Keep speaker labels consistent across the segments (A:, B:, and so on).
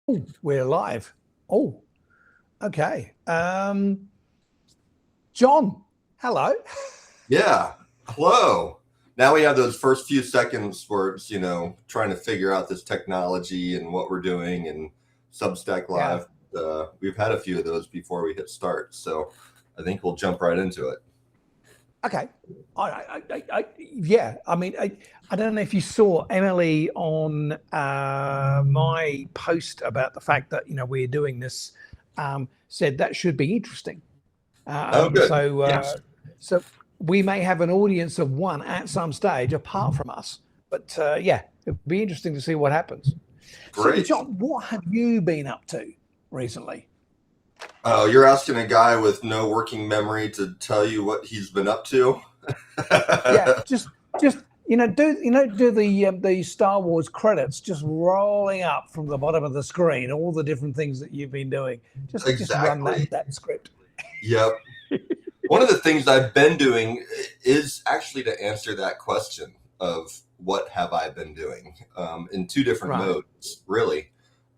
A: Oh, we're live. Oh, okay. John, hello.
B: Yeah. Hello. Now we have those first few seconds where it's, trying to figure out this technology and what we're doing and Substack
A: Yeah.
B: Live. We've had a few of those before we hit start. So I think we'll jump right into it.
A: Okay. Yeah. I don't know if you saw Emily on my post about the fact that we're doing this. Said that should be interesting.
B: Oh,
A: Um,
B: good.
A: so, uh,
B: Yes.
A: so we may have an audience of one at some stage apart from us. But yeah, it'd be interesting to see what happens. So,
B: Great.
A: John, what have you been up to recently?
B: Oh, you're asking a guy with no working memory to tell you what he's been up to?
A: Yeah, just do the Star Wars credits just rolling up from the bottom of the screen, all the different things that you've been doing. Just run
B: Exactly.
A: that script.
B: Yep. One of the things I've been doing is actually to answer that question of what have I been doing in two different
A: Right.
B: modes, really.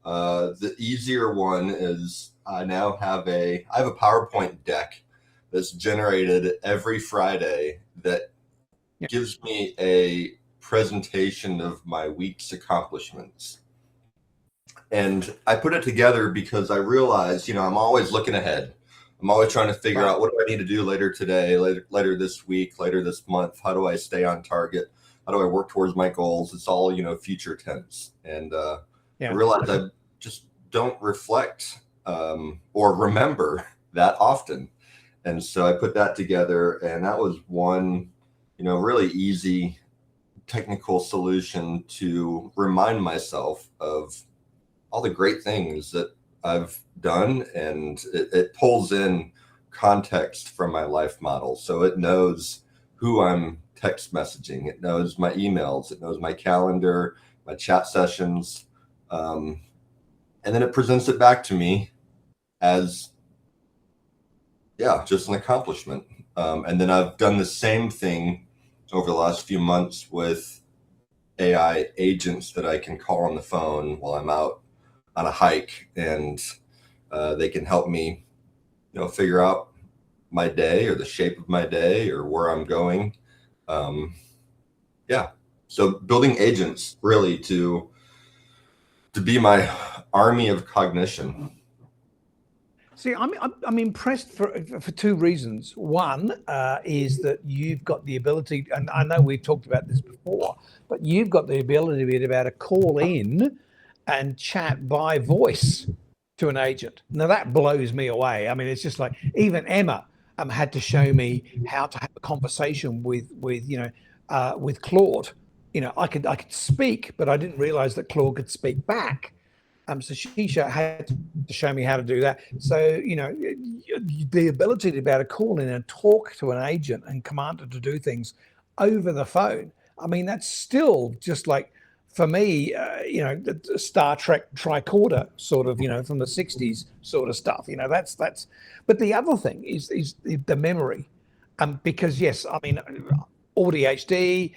B: The easier one is I have a PowerPoint deck that's generated every Friday that
A: Yeah.
B: gives me a presentation of my week's accomplishments. And I put it together because I realized, I'm always looking ahead. I'm always trying to figure
A: Right.
B: out what do I need to do later today, later this week, later this month. How do I stay on target? How do I work towards my goals? It's all, future tense. And I
A: Yeah.
B: realized I just don't reflect or remember that often. And so I put that together, and that was one, really easy technical solution to remind myself of all the great things that I've done, and it pulls in context from my life model. So it knows who I'm text messaging, it knows my emails, it knows my calendar, my chat sessions, um, and then it presents it back to me as, yeah, just an accomplishment. And then I've done the same thing over the last few months with AI agents that I can call on the phone while I'm out on a hike, and they can help me, figure out my day or the shape of my day or where I'm going. Um, yeah. So building agents really to be my army of cognition.
A: See, I'm impressed for two reasons. One is that you've got the ability, and I know we've talked about this before, but you've got the ability to be able to call in and chat by voice to an agent. Now that blows me away. I mean, it's just like even Emma had to show me how to have a conversation with Claude. I could speak, but I didn't realize that Claude could speak back. So Shisha had to show me how to do that. So, the ability to be able to call in and talk to an agent and command it to do things over the phone. I mean, that's still just like, for me, the Star Trek tricorder sort of, from the 60s sort of stuff. But the other thing is the memory. Because yes, I mean, ADHD,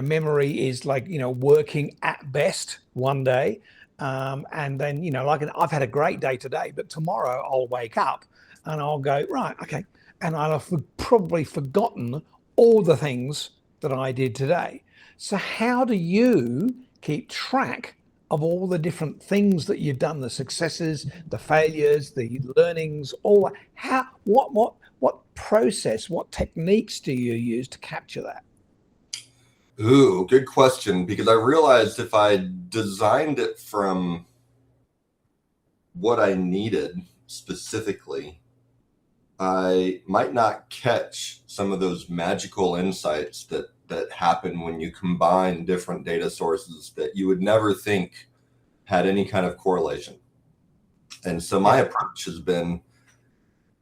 A: memory is like, working at best one day. And then, like I've had a great day today, but tomorrow I'll wake up and I'll go, right, okay. And I'll have probably forgotten all the things that I did today. So, how do you keep track of all the different things that you've done, the successes, the failures, the learnings, all that? What process, what techniques do you use to capture that?
B: Ooh, good question. Because I realized if I designed it from what I needed specifically, I might not catch some of those magical insights that happen when you combine different data sources that you would never think had any kind of correlation. And so my
A: Yeah,
B: approach has been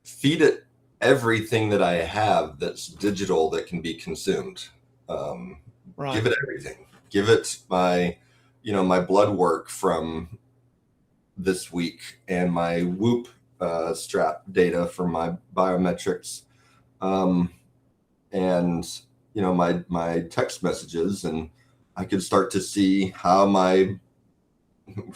B: feed it everything that I have that's digital that can be consumed. Um,
A: right.
B: Give it everything. Give it my blood work from this week and my Whoop strap data for my biometrics, um, and my text messages, and I could start to see how my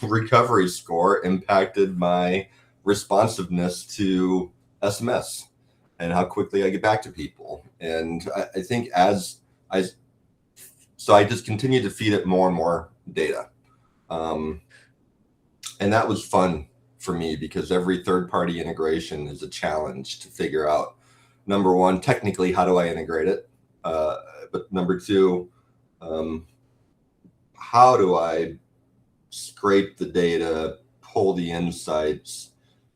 B: recovery score impacted my responsiveness to SMS and how quickly I get back to people. And I think so I just continued to feed it more and more data. And that was fun for me because every third-party integration is a challenge to figure out. Number one, technically, how do I integrate it? But number two, how do I scrape the data, pull the insights,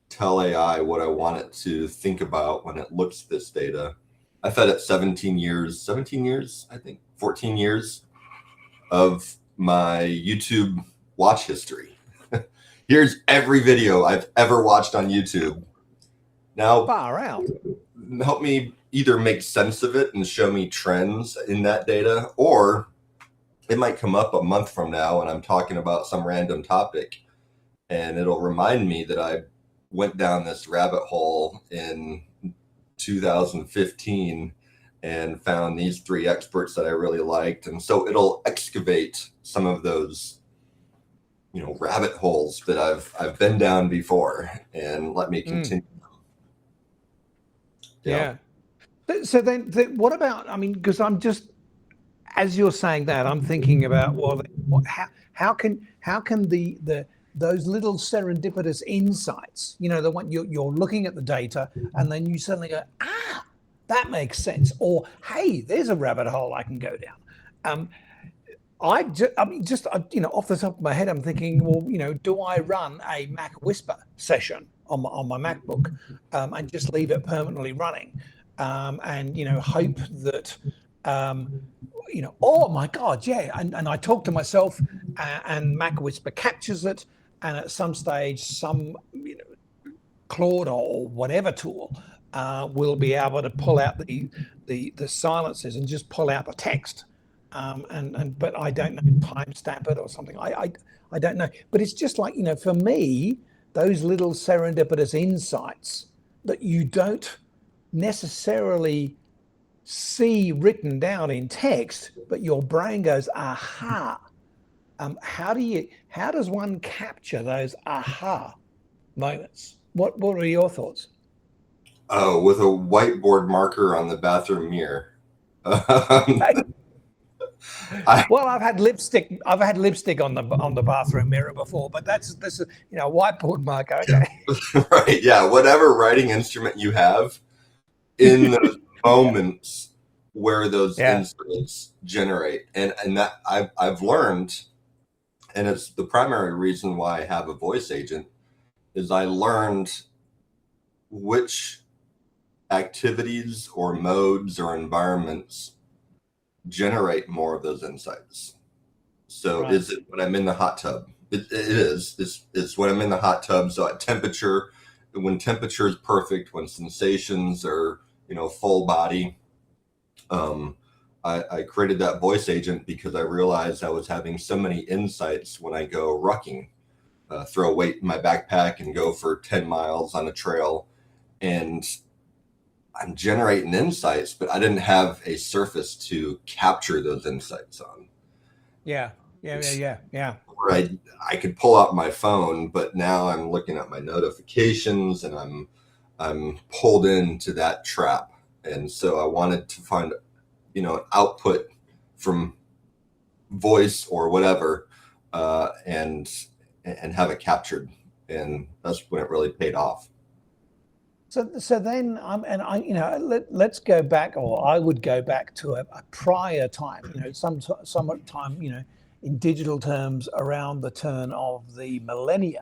B: tell AI what I want it to think about when it looks at this data? I fed it 17 years, I think, 14 years of my YouTube watch history. Here's every video I've ever watched on YouTube. Now,
A: far out.
B: Help me either make sense of it and show me trends in that data, or it might come up a month from now and I'm talking about some random topic and it'll remind me that I went down this rabbit hole in 2015 and found these 3 experts that I really liked. And so it'll excavate some of those, rabbit holes that I've been down before and let me continue.
A: Yeah. So then what about, because I'm just, as you're saying that, I'm thinking about, well, how can those little serendipitous insights, the one you're looking at the data and then you suddenly go, that makes sense. Or, hey, there's a rabbit hole I can go down. Off the top of my head, I'm thinking, well, do I run a Mac Whisper session on my MacBook and just leave it permanently running and hope that, oh my God, yeah. And I talk to myself and Mac Whisper captures it. And at some stage, some Claude or whatever tool will be able to pull out the silences and just pull out the text. But I don't know, timestamp it or something. I don't know. But it's just like, for me, those little serendipitous insights that you don't necessarily see written down in text, but your brain goes, aha. How does one capture those aha moments? What are your thoughts?
B: Oh, with a whiteboard marker on the bathroom mirror.
A: I've had lipstick on the bathroom mirror before, but this is whiteboard marker. Okay.
B: Right. Yeah. Whatever writing instrument you have, in those moments where those insights generate, and that I've learned, and it's the primary reason why I have a voice agent, is I learned which activities or modes or environments generate more of those insights. So right. Is it when I'm in the hot tub? It is. It's when I'm in the hot tub. So at temperature, when temperature is perfect, when sensations are, full body, I created that voice agent because I realized I was having so many insights when I go rucking, throw weight in my backpack and go for 10 miles on a trail. And I'm generating insights, but I didn't have a surface to capture those insights on.
A: Yeah.
B: Where I could pull out my phone, but now I'm looking at my notifications and I'm pulled into that trap. And so I wanted to find, an output from voice or whatever, and have it captured. And that's when it really paid off.
A: So then let's go back, or I would go back to a prior time, some time, in digital terms around the turn of the millennia,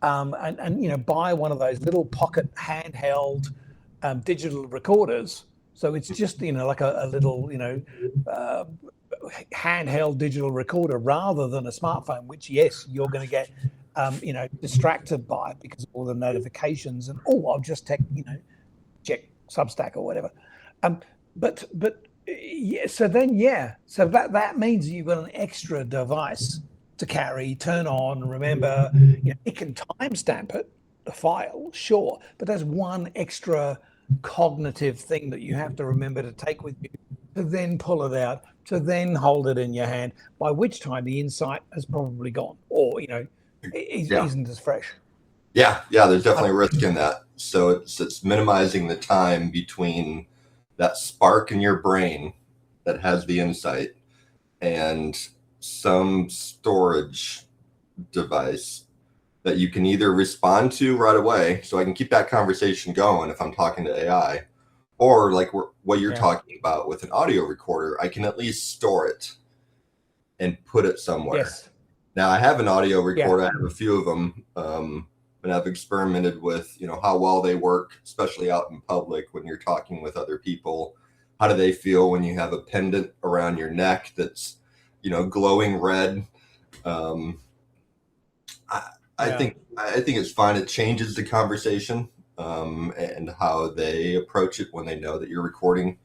A: and buy one of those little pocket handheld digital recorders. So it's just, like a little, handheld digital recorder rather than a smartphone, which, yes, you're going to get, distracted by because of all the notifications and, I'll just check Substack or whatever. But so that means you've got an extra device to carry, turn on, remember, it can timestamp it, the file, sure, but there's one extra cognitive thing that you have to remember to take with you, to then pull it out, to then hold it in your hand, by which time the insight has probably gone, or
B: Yeah.
A: isn't as fresh.
B: Yeah, there's definitely a risk in that. So it's minimizing the time between that spark in your brain that has the insight and some storage device that you can either respond to right away, so I can keep that conversation going if I'm talking to AI, or like what you're talking about with an audio recorder, I can at least store it and put it somewhere.
A: Yes.
B: Now I have an audio recorder. I have a few of them, and I've experimented with, how well they work, especially out in public when you're talking with other people. How do they feel when you have a pendant around your neck that's, glowing red? I think it's fine. It changes the conversation, and how they approach it when they know that you're recording.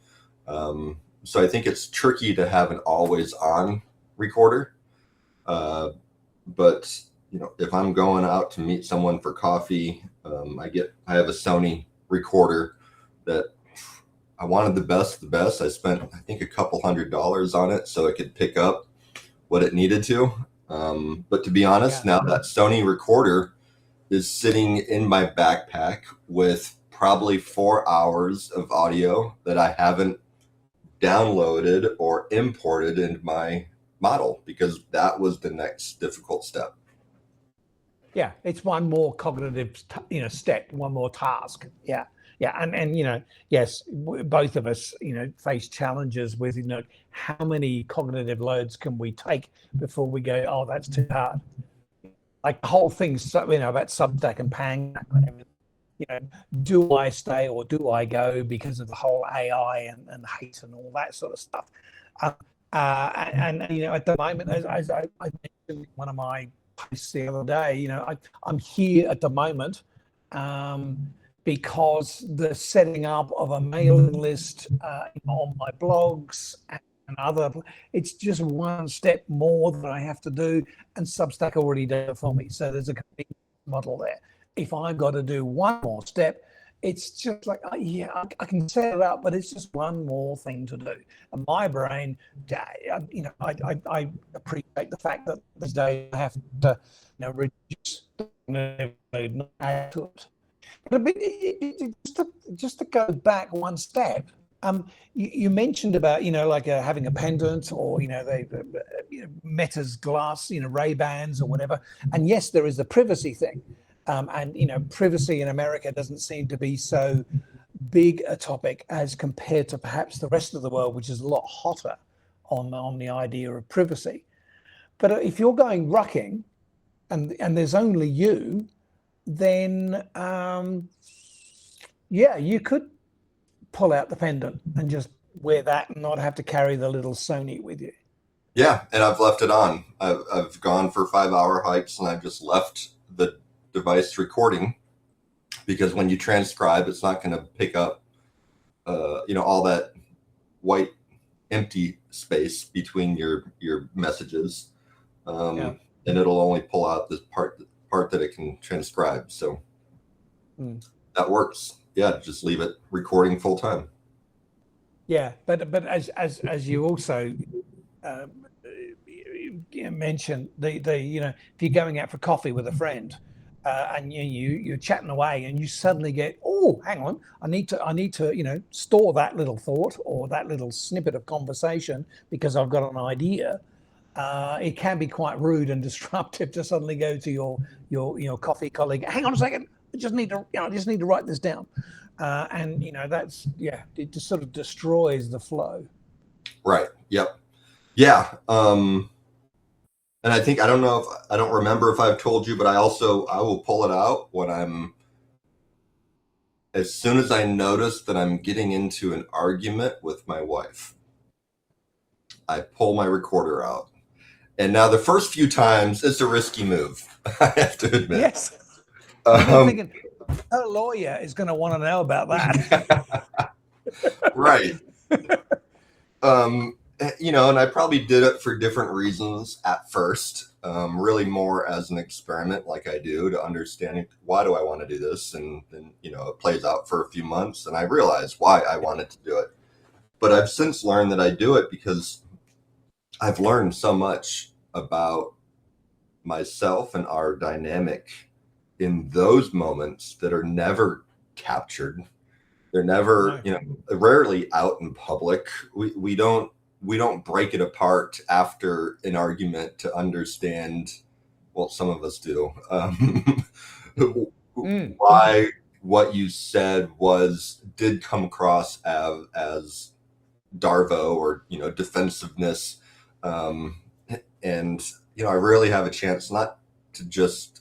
B: So I think it's tricky to have an always on recorder. But if I'm going out to meet someone for coffee, I have a Sony recorder that I wanted the best. I spent, I think, a couple $100 on it so it could pick up what it needed to. But to be honest, now that Sony recorder is sitting in my backpack with probably 4 hours of audio that I haven't downloaded or imported into my model, because that was the next difficult step.
A: Yeah, it's one more cognitive, step, one more task. Yeah. And yes, both of us, face challenges with, how many cognitive loads can we take before we go, oh, that's too hard. Like the whole thing's, about Substack and Pang, do I stay or do I go because of the whole AI and hate and all that sort of stuff. And at the moment, as I mentioned in one of my posts the other day, I'm here at the moment because the setting up of a mailing list on my blogs and other, it's just one step more that I have to do, and Substack already did it for me. So there's a complete model there. If I've got to do one more step, it's just like, I can set it up, but it's just one more thing to do. And my brain, I appreciate the fact that this day I have to, reduce the add to it. But just to go back one step, you mentioned about, like having a pendant or, Meta's glass, Ray-Bans or whatever. And yes, there is the privacy thing. And privacy in America doesn't seem to be so big a topic as compared to perhaps the rest of the world, which is a lot hotter on the idea of privacy. But if you're going rucking and there's only you, then you could pull out the pendant and just wear that and not have to carry the little Sony with you.
B: Yeah, and I've left it on. I've gone for 5-hour hikes and I've just left the device recording, because when you transcribe, it's not going to pick up all that white empty space between your messages, and it'll only pull out the part that it can transcribe. So that works. Yeah, just leave it recording full time.
A: Yeah, but as you also mentioned, the if you're going out for coffee with a friend, and you're chatting away and you suddenly get, oh, hang on, I need to store that little thought or that little snippet of conversation because I've got an idea. It can be quite rude and disruptive to suddenly go to your coffee colleague, hang on a second, I just need to write this down. And it just sort of destroys the flow.
B: Right. Yep. Yeah. And I think, I don't remember if I've told you, but I will pull it out as soon as I notice that I'm getting into an argument with my wife, I pull my recorder out. And now the first few times, it's a risky move, I have to admit.
A: Yes. I'm thinking, her lawyer is going to want to know about that.
B: Right. And I probably did it for different reasons at first, really more as an experiment like I do to understand why do I want to do this. And then, it plays out for a few months and I realize why I wanted to do it. But I've since learned that I do it because I've learned so much about myself and our dynamic in those moments that are never captured. They're never, rarely out in public. We don't break it apart after an argument to understand. Well, some of us do. Why what you said did come across as Darvo or defensiveness, and I rarely have a chance not to just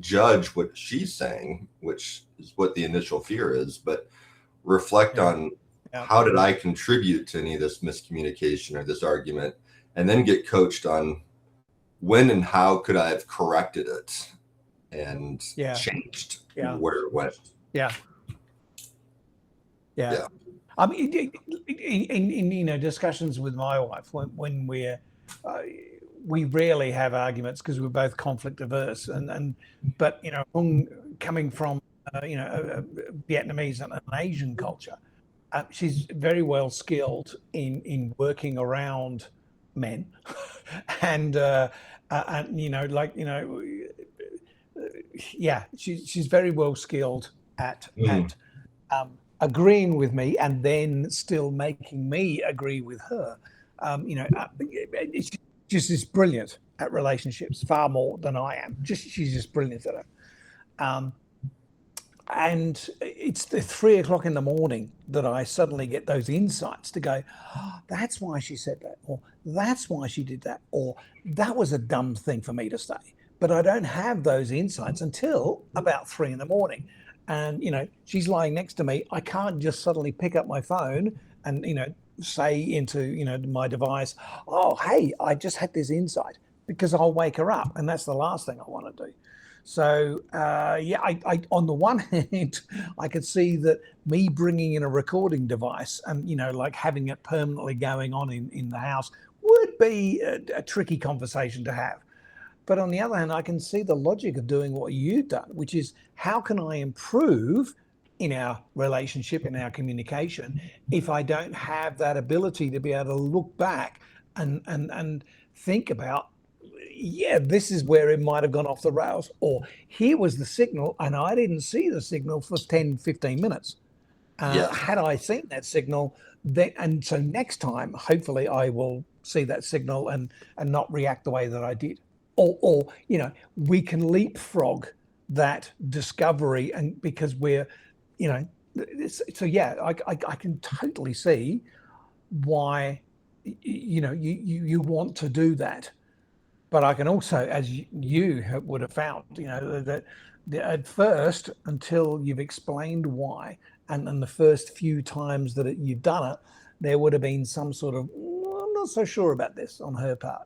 B: judge what she's saying, which is what the initial fear is, but reflect on how did I contribute to any of this miscommunication or this argument, and then get coached on when and how could I have corrected it and changed where it went.
A: Yeah. I mean, in discussions with my wife, when we rarely have arguments because we're both conflict averse, but coming from Vietnamese and an Asian culture, she's very well skilled in working around men, and she's very well skilled at agreeing with me and then still making me agree with her. She's just brilliant at relationships, far more than I am. She's just brilliant at it. And it's the 3 o'clock in the morning that I suddenly get those insights to go, oh, that's why she said that, or that's why she did that, or that was a dumb thing for me to say. But I don't have those insights until about 3 in the morning. And, she's lying next to me. I can't just suddenly pick up my phone and, say into, my device, oh, hey, I just had this insight, because I'll wake her up. And that's the last thing I want to do. So, I on the one hand, I could see that me bringing in a recording device and, like having it permanently going on in the house would be a tricky conversation to have. But on the other hand, I can see the logic of doing what you've done, which is how can I improve in our relationship, in our communication, if I don't have that ability to be able to look back and think about, this is where it might have gone off the rails, or here was the signal and I didn't see the signal for 10, 15 minutes. Had I seen that signal, and so next time, hopefully I will see that signal and not react the way that I did. Or we can leapfrog that discovery, and because we're, I can totally see why, you want to do that. But I can also, as you would have found, that at first, until you've explained why, and the first few times that you've done it, there would have been some sort of, I'm not so sure about this on her part.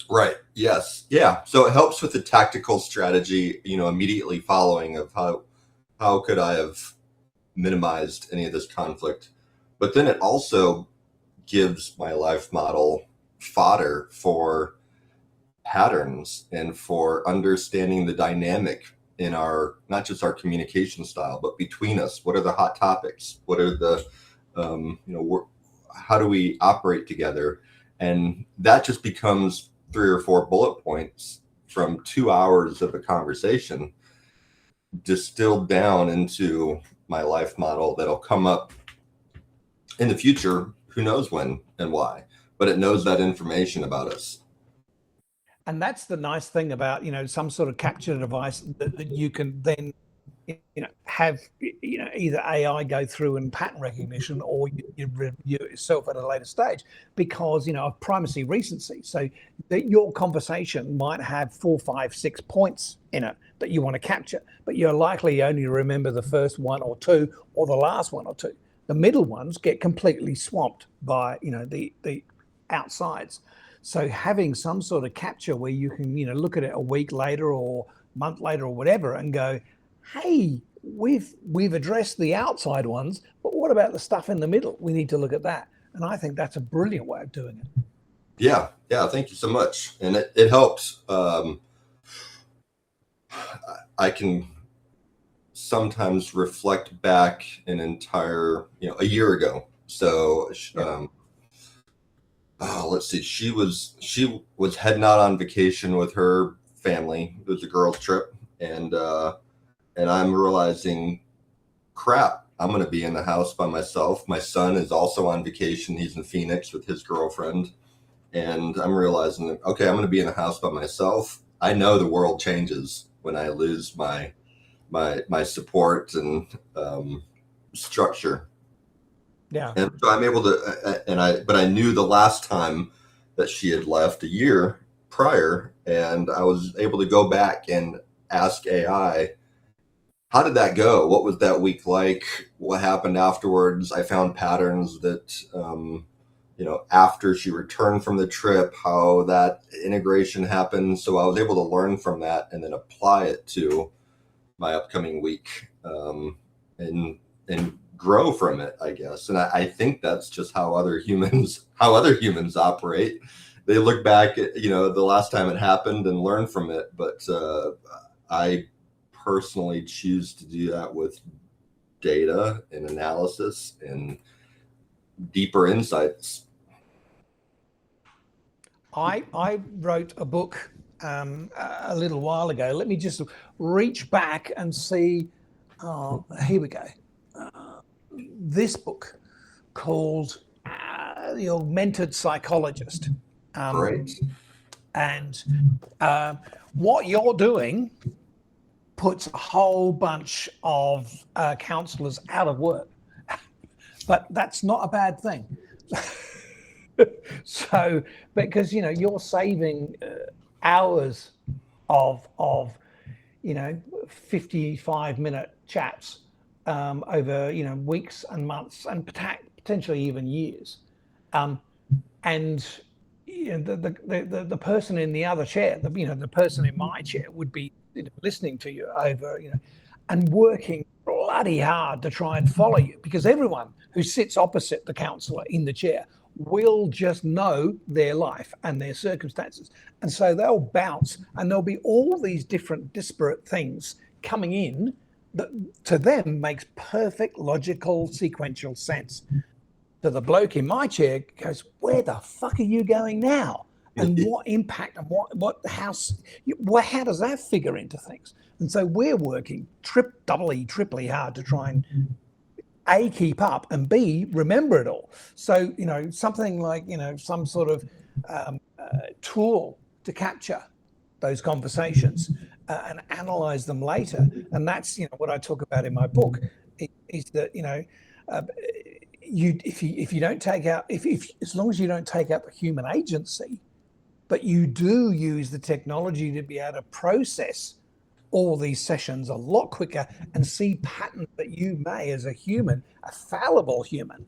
B: Right. Yes. Yeah. So it helps with the tactical strategy, immediately following of how could I have minimized any of this conflict. But then it also gives my life model fodder for patterns and for understanding the dynamic in not just our communication style, but between us. What are the hot topics? What are the, how do we operate together? And that just becomes 3 or 4 bullet points from 2 hours of a conversation distilled down into my life model that'll come up in the future. Who knows when and why, but it knows that information about us.
A: And that's the nice thing about, some sort of capture device that you can then, have, either AI go through and pattern recognition, or you review it yourself at a later stage, because, of primacy recency. So that your conversation might have 4, 5, 6 points in it that you want to capture, but you're likely only to remember the first 1 or 2 or the last 1 or 2. The middle ones get completely swamped by, the outsides. So having some sort of capture where you can, look at it a week later or month later or whatever and go, hey, we've addressed the outside ones, but what about the stuff in the middle? We need to look at that. And I think that's a brilliant way of doing it.
B: Yeah. Thank you so much. And it helps. I can sometimes reflect back an entire, a year ago. So let's see, she was heading out on vacation with her family. It was a girls trip, and I'm realizing, crap, I'm going to be in the house by myself. My son is also on vacation. He's in Phoenix with his girlfriend. And I'm realizing that, okay, I'm going to be in the house by myself. I know the world changes when I lose my support and structure.
A: Yeah.
B: And so I'm able to, but I knew the last time that she had left a year prior, and I was able to go back and ask AI, how did that go? What was that week like? What happened afterwards? I found patterns that, after she returned from the trip, how that integration happened. So I was able to learn from that and then apply it to my upcoming week, and grow from it, I guess. And I think that's just how other humans operate. They look back at, the last time it happened and learn from it. But I personally choose to do that with data and analysis and deeper insights.
A: I wrote a book a little while ago. Let me just reach back and see. Oh, here we go. This book called The Augmented Psychologist.
B: Great.
A: And what you're doing puts a whole bunch of counselors out of work. But that's not a bad thing. So, because, you're saving hours of 55-minute chats over, weeks and months and potentially even years. And the person in the other chair, the person in my chair would be listening to you over, and working bloody hard to try and follow you, because everyone who sits opposite the counsellor in the chair will just know their life and their circumstances. And so they'll bounce, and there'll be all these different disparate things coming in that to them makes perfect logical sequential sense. So the bloke in my chair goes, where the fuck are you going now? And what impact and how does that figure into things? And so we're working triply hard to try and A, keep up, and B, remember it all. So, something like, some sort of tool to capture those conversations and analyze them later. And that's, what I talk about in my book is that, if you don't take out, as long as you don't take out the human agency, but you do use the technology to be able to process all these sessions a lot quicker and see patterns that you may, as a human, a fallible human,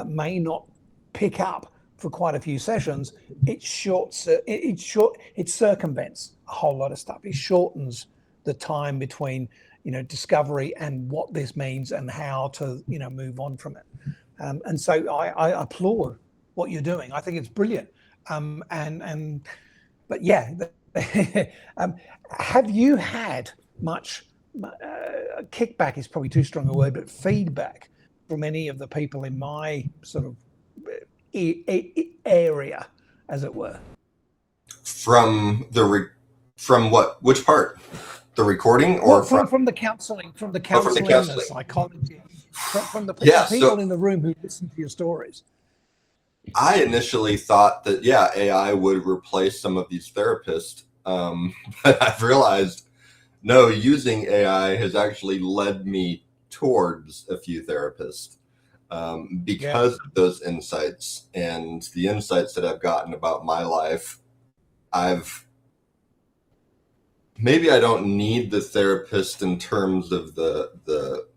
A: may not pick up for quite a few sessions. It circumvents a whole lot of stuff. It shortens the time between, discovery and what this means and how to, move on from it. And so I applaud what you're doing. I think it's brilliant. But yeah, have you had much kickback is probably too strong a word, but feedback from any of the people in my sort of area, as it were?
B: From what? Which part? The recording, or
A: from the counseling, and the psychology, from the people in the room who listen to your stories?
B: I initially thought that, AI would replace some of these therapists. But I've realized, no, using AI has actually led me towards a few therapists because of those insights and the insights that I've gotten about my life. Maybe I don't need the therapist in terms of the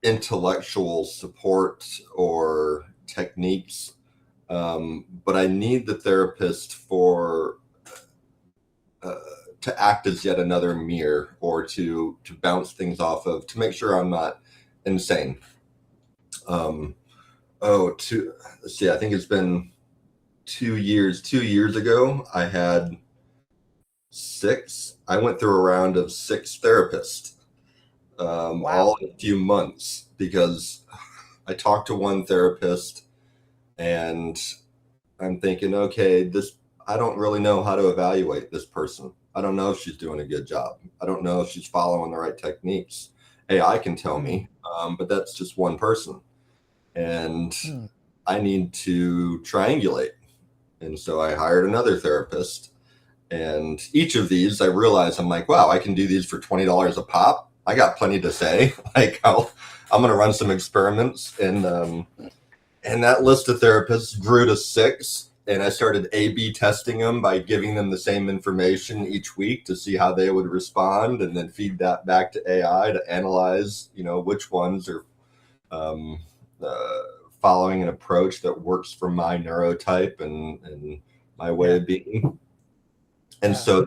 B: intellectual support or techniques, but I need the therapist for to act as yet another mirror, or to bounce things off of, to make sure I'm not insane. Let's see, I think it's been 2 years. 2 years ago, I went through a round of 6 therapists,
A: Wow.
B: all in a few months, because I talked to one therapist and I'm thinking, okay, I don't really know how to evaluate this person. I don't know if she's doing a good job. I don't know if she's following the right techniques. AI can tell me, but that's just one person. And I need to triangulate. And so I hired another therapist. And each of these, I realized, I'm like, wow, I can do these for $20 a pop. I got plenty to say. Like, I'm going to run some experiments. And that list of therapists grew to 6. And I started A/B testing them by giving them the same information each week to see how they would respond, and then feed that back to AI to analyze, which ones are following an approach that works for my neurotype and my way of being. And so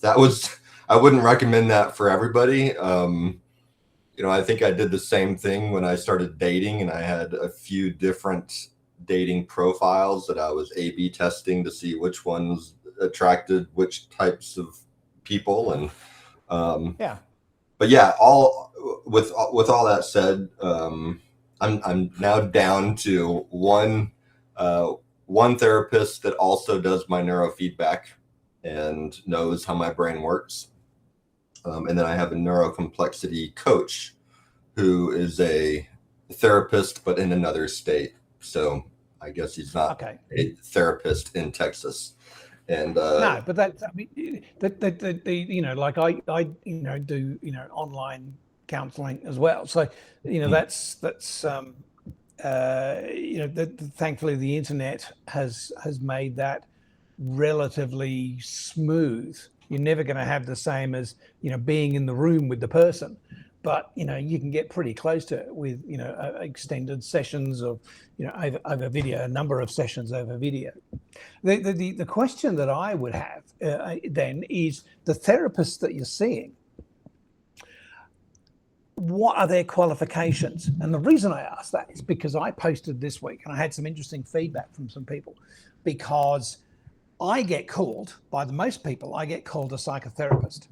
B: that was, I wouldn't recommend that for everybody. I think I did the same thing when I started dating, and I had a few different dating profiles that I was A/B testing to see which ones attracted which types of people. And but yeah, all with all that said, I'm now down to one therapist that also does my neurofeedback and knows how my brain works. And then I have a neurocomplexity coach who is a therapist, but in another state. So I guess he's not a therapist in Texas. And
A: no, but that's, I mean, like I do, online counseling as well. So, that's thankfully the internet has made that relatively smooth. You're never going to have the same as, being in the room with the person, but, you can get pretty close to it with, extended sessions of, over video, a number of sessions over video. The question that I would have then is the therapists that you're seeing, what are their qualifications? And the reason I ask that is because I posted this week and I had some interesting feedback from some people, because I get called, by the most people, I get called a psychotherapist,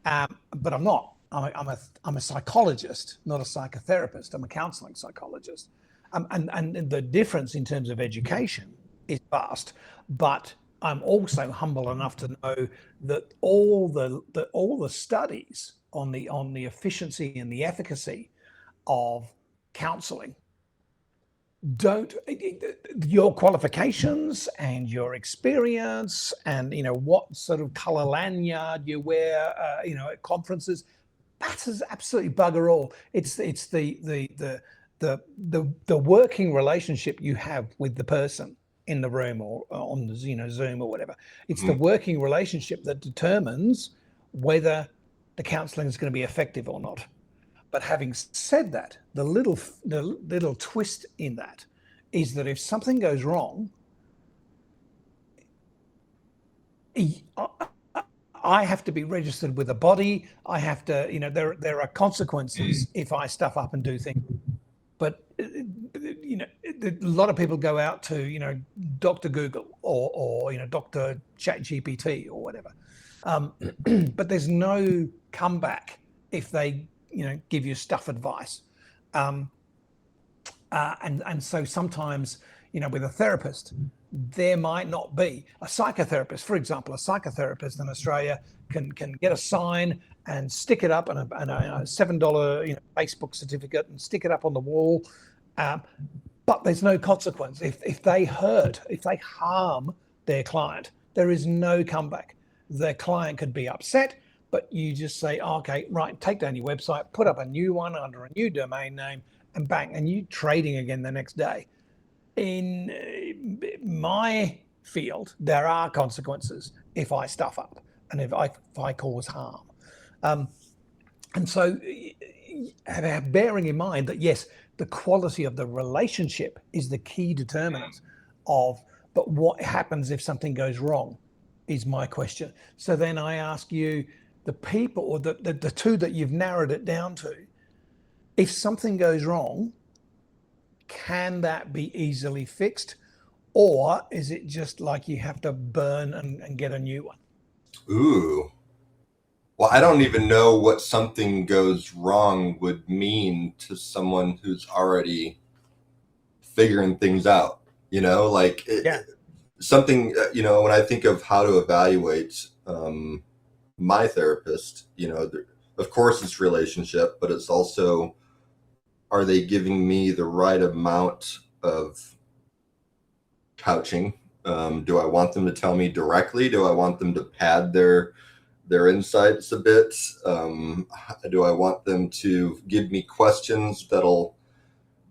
A: but I'm not. I'm a psychologist, not a psychotherapist. I'm a counseling psychologist. And the difference in terms of education is vast, but I'm also humble enough to know that all the studies on the efficiency and the efficacy of counseling your qualifications and your experience and what sort of color lanyard you wear at conferences matters absolutely bugger all. It's the working relationship you have with the person in the room or on the Zoom or whatever. It's the working relationship that determines whether the counseling is going to be effective or not. But having said that, the little twist in that is that if something goes wrong, I have to be registered with a body. I have to, there are consequences if I stuff up and do things. But a lot of people go out to Dr. Google or Dr. ChatGPT or whatever. But there's no comeback if they give you stuff advice. And so sometimes, with a therapist, there might not be a psychotherapist. For example, a psychotherapist in Australia can get a sign and stick it up and a $7 Facebook certificate and stick it up on the wall. But there's no consequence. If they harm their client, there is no comeback. Their client could be upset, but you just say, okay, right, take down your website, put up a new one under a new domain name, and bang, and you trading again the next day. In my field, there are consequences if I stuff up and if I cause harm. And so bearing in mind that, yes, the quality of the relationship is the key determinant but what happens if something goes wrong is my question. So then I ask you, the people or the two that you've narrowed it down to, if something goes wrong, can that be easily fixed? Or is it just like you have to burn and get a new one?
B: Ooh. Well, I don't even know what something goes wrong would mean to someone who's already figuring things out, something, when I think of how to evaluate my therapist, of course it's relationship, but it's also, are they giving me the right amount of couching? Do I want them to tell me directly? Do I want them to pad their insights a bit? Do I want them to give me questions that'll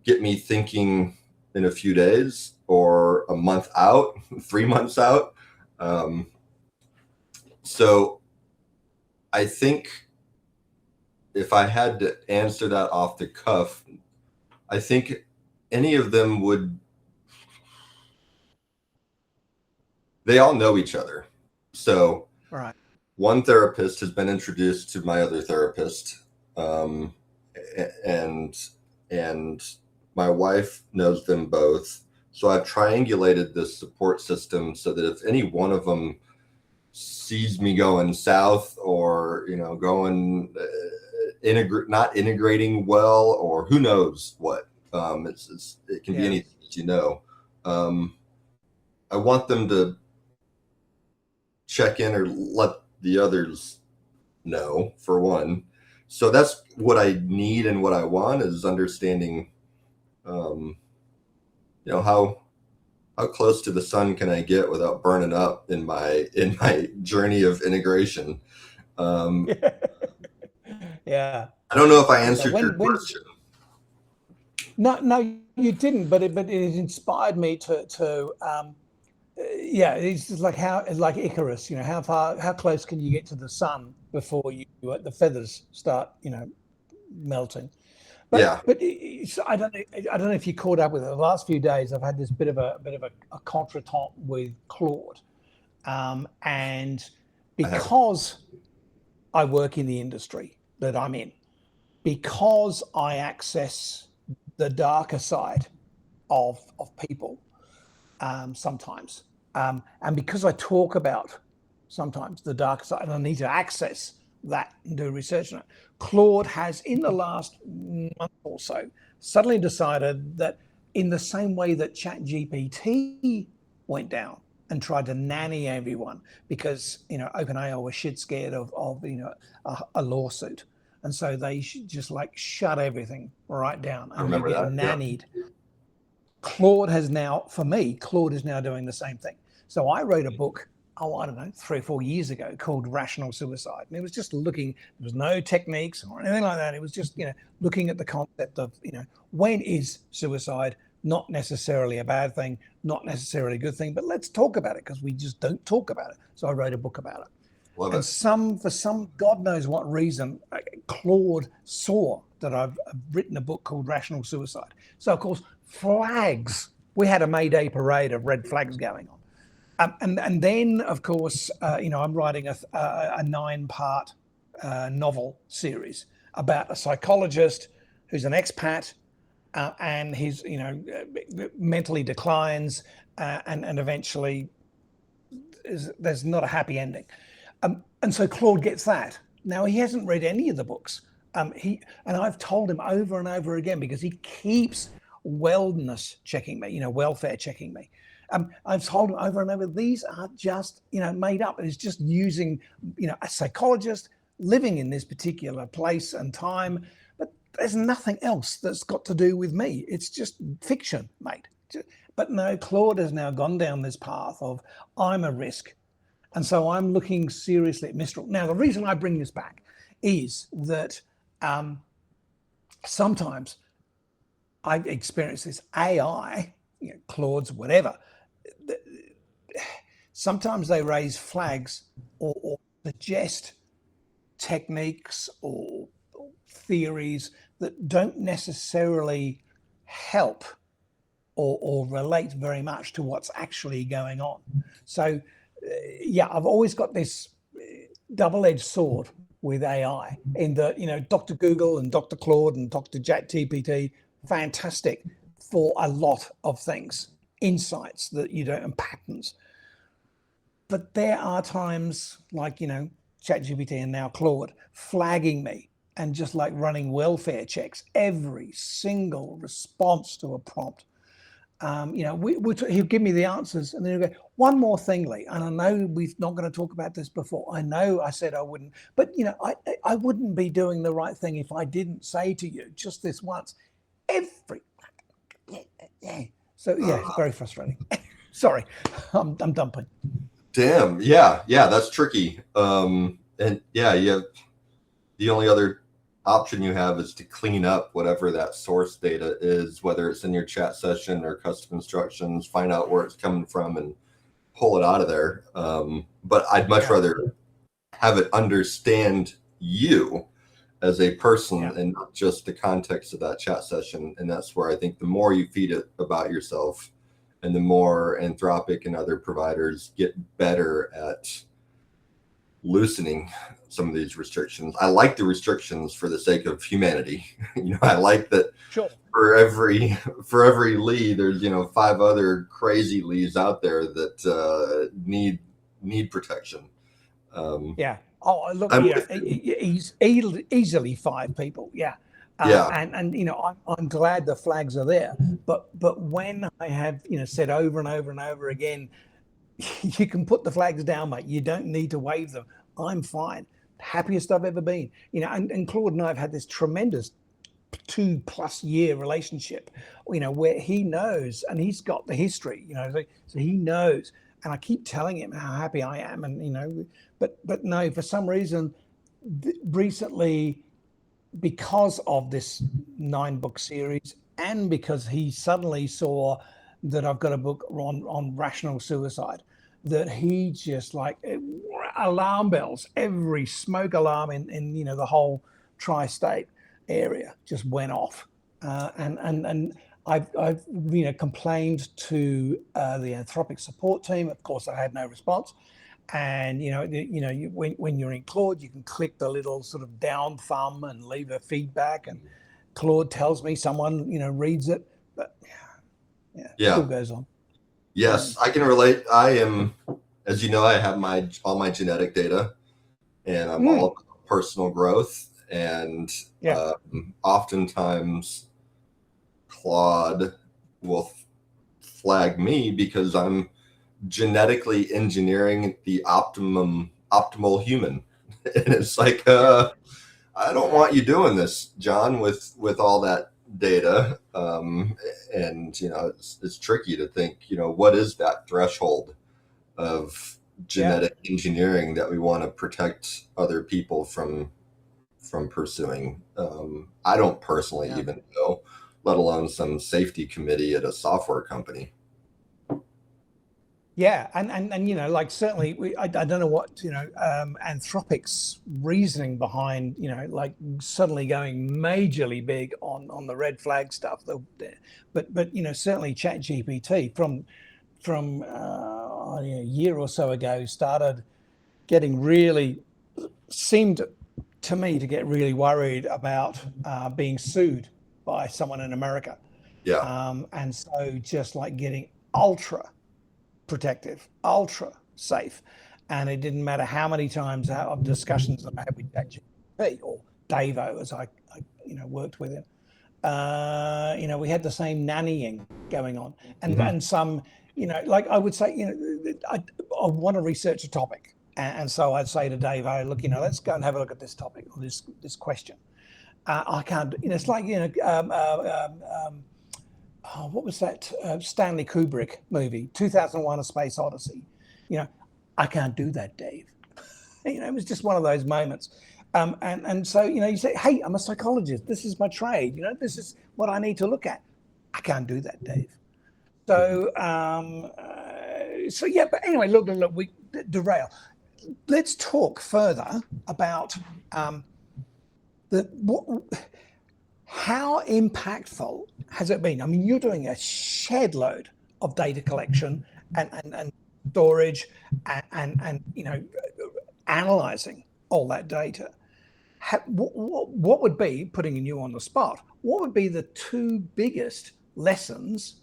B: get me thinking in a few days or a month out, 3 months out? So I think if I had to answer that off the cuff, I think any of them would, they all know each other. So
A: Right.
B: one therapist has been introduced to my other therapist, and my wife knows them both. So I've triangulated this support system so that if any one of them sees me going south, or going not integrating well, or who knows what, it can be anything. I want them to check in or let the others know, for one. So that's what I need, and what I want is understanding, how close to the sun can I get without burning up in my journey of integration.
A: Yeah.
B: I don't know if I answered your question.
A: No, you didn't. But it inspired me to it's just like like Icarus. How close can you get to the sun before the feathers start melting? But I don't know if you caught up with it. The last few days, I've had this bit of a contretemps with Claude, and because I work in the industry that I'm in, because I access the darker side of people sometimes, and because I talk about sometimes the darker side, and I need to access that and do research on it. Claude has, in the last month or so, suddenly decided that in the same way that ChatGPT went down and tried to nanny everyone because OpenAI was shit scared of a lawsuit, and so they just shut everything right down and you get nannied. Yeah. Claude is now doing the same thing. So I wrote a book, I don't know, 3 or 4 years ago, called Rational Suicide. And it was just looking, there was no techniques or anything like that. It was just, looking at the concept of, when is suicide not necessarily a bad thing, not necessarily a good thing, but let's talk about it, because we just don't talk about it. So I wrote a book about it. For some God knows what reason, Claude saw that I've written a book called Rational Suicide. So of course, flags, we had a May Day parade of red flags going on. And then, of course, I'm writing a 9-part novel series about a psychologist who's an expat, and he's mentally declines, and eventually there's not a happy ending. And so Claude gets that. Now, he hasn't read any of the books. And I've told him over and over again, because he keeps wellness checking me, welfare checking me. I've told him over and over, these are just, made up. It's just using, a psychologist living in this particular place and time, but there's nothing else that's got to do with me. It's just fiction, mate. But no, Claude has now gone down this path of, I'm a risk. And so I'm looking seriously at Mistral. Now, the reason I bring this back is that sometimes I experience this AI, Claude's, whatever. Sometimes they raise flags or suggest techniques or theories that don't necessarily help or relate very much to what's actually going on. So, I've always got this double-edged sword with AI, in that, Dr. Google and Dr. Claude and Dr. ChatGPT, fantastic for a lot of things, insights that and patterns. But there are times like, ChatGPT and now Claude flagging me and just running welfare checks every single response to a prompt. he'll give me the answers, and then he'll go, one more thing, Lee. And I know we're not going to talk about this before. I know I said I wouldn't, but I wouldn't be doing the right thing if I didn't say to you just this once. So it's very frustrating. Sorry, I'm dumping.
B: Damn. Yeah. That's tricky. And the only other option you have is to clean up whatever that source data is, whether it's in your chat session or custom instructions, find out where it's coming from and pull it out of there. But I'd much rather have it understand you as a person and not just the context of that chat session. And that's where I think the more you feed it about yourself, and the more Anthropic and other providers get better at loosening some of these restrictions. I like the restrictions for the sake of humanity. I like that for every Lee, there's 5 other crazy Lees out there that need protection.
A: Oh, look, he's easily 5 people. I'm glad the flags are there. But when I have said over and over and over again, you can put the flags down, mate. You don't need to wave them. I'm fine. Happiest I've ever been. And Claude and I have had this tremendous 2+ year relationship. Where he knows, and he's got the history. So he knows. And I keep telling him how happy I am, and but no, for some reason, recently, because of this 9-book series, and because he suddenly saw that I've got a book on rational suicide, that he just alarm bells, every smoke alarm in the whole tri-state area just went off, and I've complained to the Anthropic support team. Of course, I had no response. And when you're in Claude, you can click the little sort of down thumb and leave a feedback, and Claude tells me someone reads it, but still goes on.
B: Yes, I can relate. I am, as you know, I have all my genetic data, and I'm all about personal growth, and oftentimes Claude will flag me because I'm genetically engineering the optimal human. And it's like, I don't want you doing this, John, with all that data. And it's tricky to think, what is that threshold of genetic engineering that we want to protect other people from pursuing? I don't personally even know, let alone some safety committee at a software company.
A: Yeah, and certainly I don't know what Anthropic's reasoning behind suddenly going majorly big on the red flag stuff. But certainly ChatGPT from a year or so ago started seemed to me to get really worried about being sued by someone in America. And so just getting ultra protective, ultra safe, and it didn't matter how many times of discussions I had with ChatGPT or Davo, as I worked with him. We had the same nannying going on, and some, I would say, I want to research a topic, and so I'd say to Davo, look, let's go and have a look at this topic or this question. I can't. It's like what was that Stanley Kubrick movie, 2001: A Space Odyssey? I can't do that, Dave. It was just one of those moments. And so, you say, hey, I'm a psychologist. This is my trade. This is what I need to look at. I can't do that, Dave. So, but anyway, look, we derail. Let's talk further about how impactful has it been? I mean, you're doing a shed load of data collection and storage and analyzing all that data. What would be, putting you on the spot, what would be the 2 biggest lessons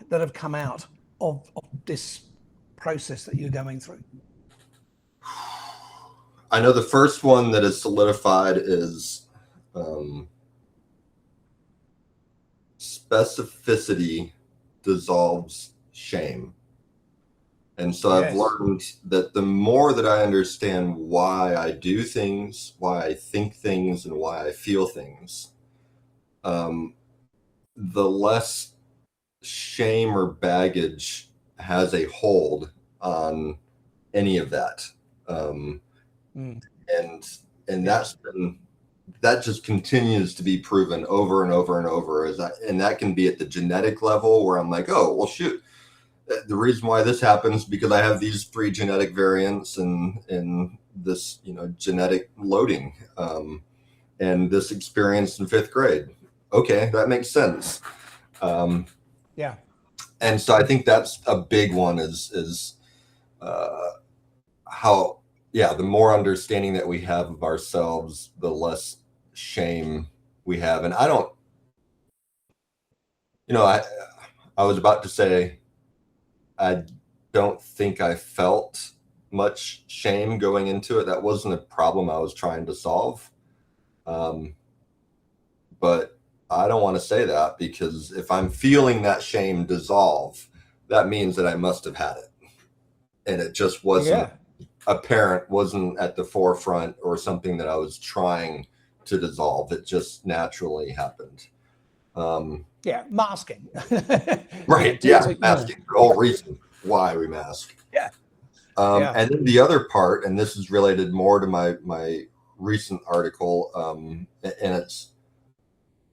A: that have come out of this process that you're going through?
B: I know the first one that is solidified is specificity dissolves shame. And so I've
A: Yes.
B: learned that the more that I understand why I do things, why I think things, and why I feel things, the less shame or baggage has a hold on any of that. And that's been, that just continues to be proven over and over and over. And that can be at the genetic level where I'm like, oh, well, shoot, the reason why this happens because I have these 3 genetic variants and this, genetic loading, and this experience in 5th grade. Okay, that makes sense.
A: Yeah.
B: And so I think that's a big one is how, the more understanding that we have of ourselves, the less shame we have. And I don't, I was about to say, I don't think I felt much shame going into it. That wasn't a problem I was trying to solve. But I don't want to say that, because if I'm feeling that shame dissolve, that means that I must have had it. And it just wasn't apparent, wasn't at the forefront, or something that I was trying to dissolve. It just naturally happened.
A: Masking.
B: Right. Masking. The whole reason why we mask. And then the other part, and this is related more to my recent article, and it's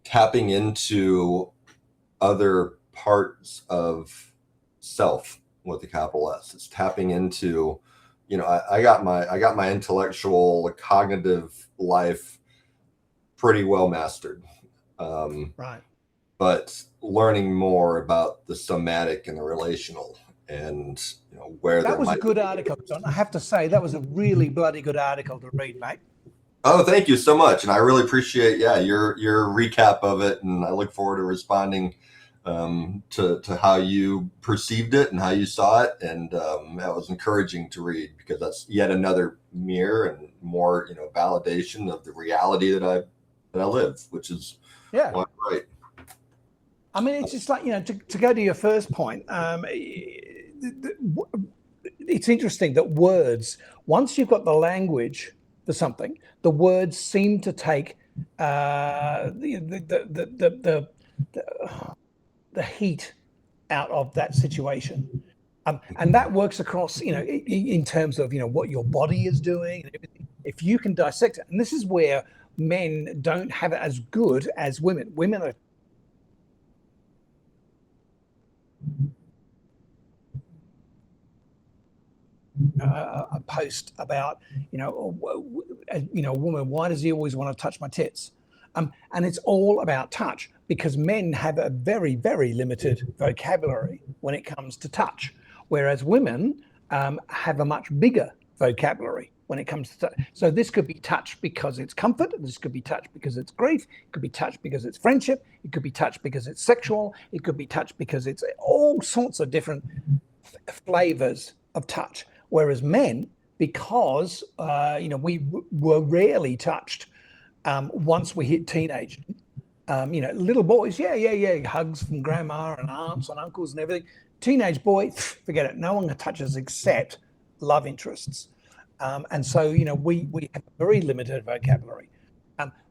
B: tapping into other parts of self with a capital S. It's tapping into, I got my intellectual, cognitive life pretty well mastered.
A: Right.
B: But learning more about the somatic and the relational, and where
A: that was a good article, John. I have to say that was a really bloody good article to read, mate.
B: Oh, thank you so much, and I really appreciate your recap of it, and I look forward to responding to how you perceived it and how you saw it, and that was encouraging to read, because that's yet another mirror and more validation of the reality that I live, which is why I'm right.
A: I mean, it's just like, to go to your first point, it's interesting that words, once you've got the language for something, the words seem to take the heat out of that situation. And that works across, in terms of, what your body is doing and everything. If you can dissect it, and this is where men don't have it as good as women. Women are a post about, woman, why does he always want to touch my tits? And it's all about touch, because men have a very, very limited vocabulary when it comes to touch, whereas women have a much bigger vocabulary when it comes to touch. So this could be touch because it's comfort. This could be touch because it's grief. It could be touch because it's friendship. It could be touch because it's sexual. It could be touch because it's all sorts of different flavors of touch. Whereas men, because we were rarely touched once we hit teenage. Little boys, hugs from grandma and aunts and uncles and everything. Teenage boy, forget it. No one touches except love interests. And so, we have a very limited vocabulary.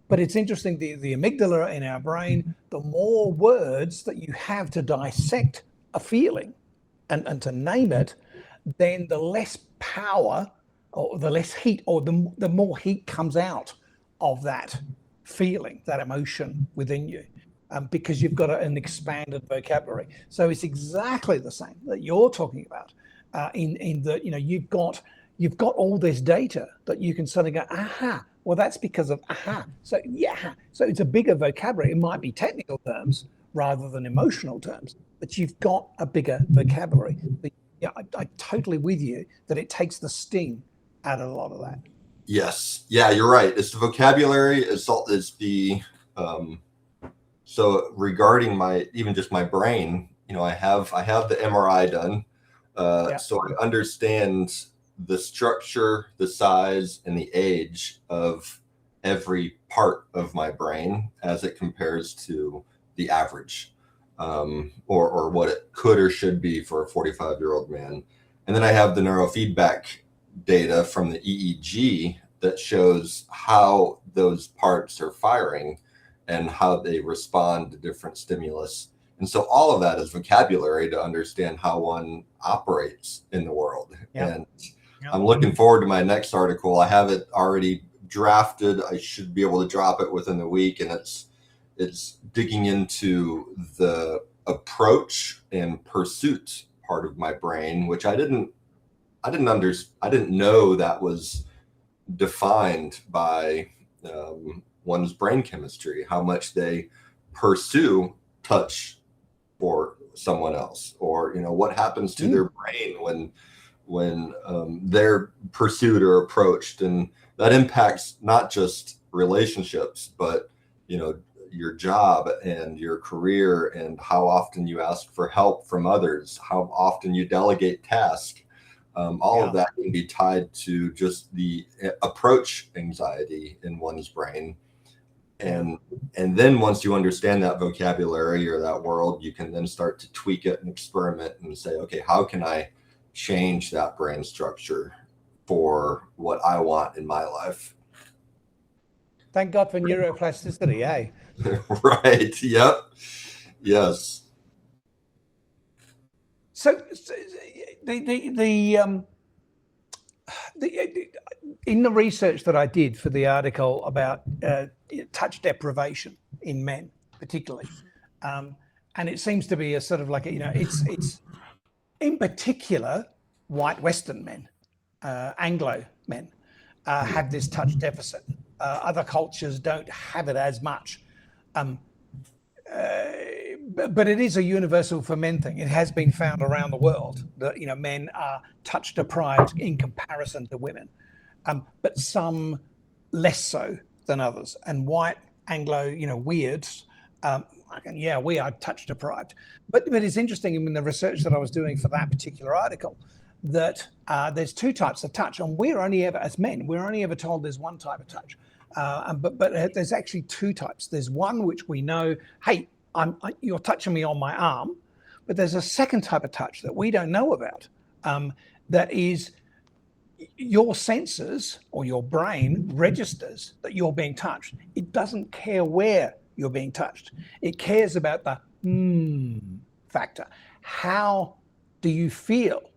A: But it's interesting, the amygdala in our brain, the more words that you have to dissect a feeling and to name it, then the less power or the less heat, or the more heat comes out of that feeling, that emotion within you, because you've got an expanded vocabulary. So it's exactly the same that you're talking about, in that, you've got all this data that you can suddenly go, aha, well, that's because of aha. So so it's a bigger vocabulary. It might be technical terms rather than emotional terms, but you've got a bigger vocabulary. I totally with you that it takes the sting out of a lot of that.
B: Yes. Yeah, you're right. It's the vocabulary. It's the so regarding my brain, I have the MRI done. So I understand the structure, the size, and the age of every part of my brain as it compares to the average. or what it could or should be for a 45-year-old man. And then I have the neurofeedback data from the EEG that shows how those parts are firing and how they respond to different stimulus. And so all of that is vocabulary to understand how one operates in the world.
A: Yeah.
B: And I'm looking forward to my next article. I have it already drafted. I should be able to drop it within the week. And it's digging into the approach and pursuit part of my brain, which I didn't know that was defined by one's brain chemistry, how much they pursue touch for someone else, or what happens to their brain when they're pursued or approached. And that impacts not just relationships, but your job and your career, and how often you ask for help from others, how often you delegate tasks. All of that can be tied to just the approach anxiety in one's brain. And then once you understand that vocabulary or that world, you can then start to tweak it and experiment and say, okay, how can I change that brain structure for what I want in my life?
A: Thank God for neuroplasticity, eh?
B: Right. Yep. Yes.
A: So in the research that I did for the article about touch deprivation in men, particularly, and it seems to be a sort of like it's in particular white Western men, Anglo men, have this touch deficit. Other cultures don't have it as much. But it is a universal for men thing. It has been found around the world that men are touch deprived in comparison to women, but some less so than others. And white Anglo, weirds, we are touch deprived. But it's interesting in the research that I was doing for that particular article that there's two types of touch, and we're only ever, as men, we're only ever told there's one type of touch. But there's actually two types. There's one which we know, hey, you're touching me on my arm, but there's a second type of touch that we don't know about. That is, your senses or your brain registers that you're being touched. It doesn't care where you're being touched. It cares about the factor. How do you feel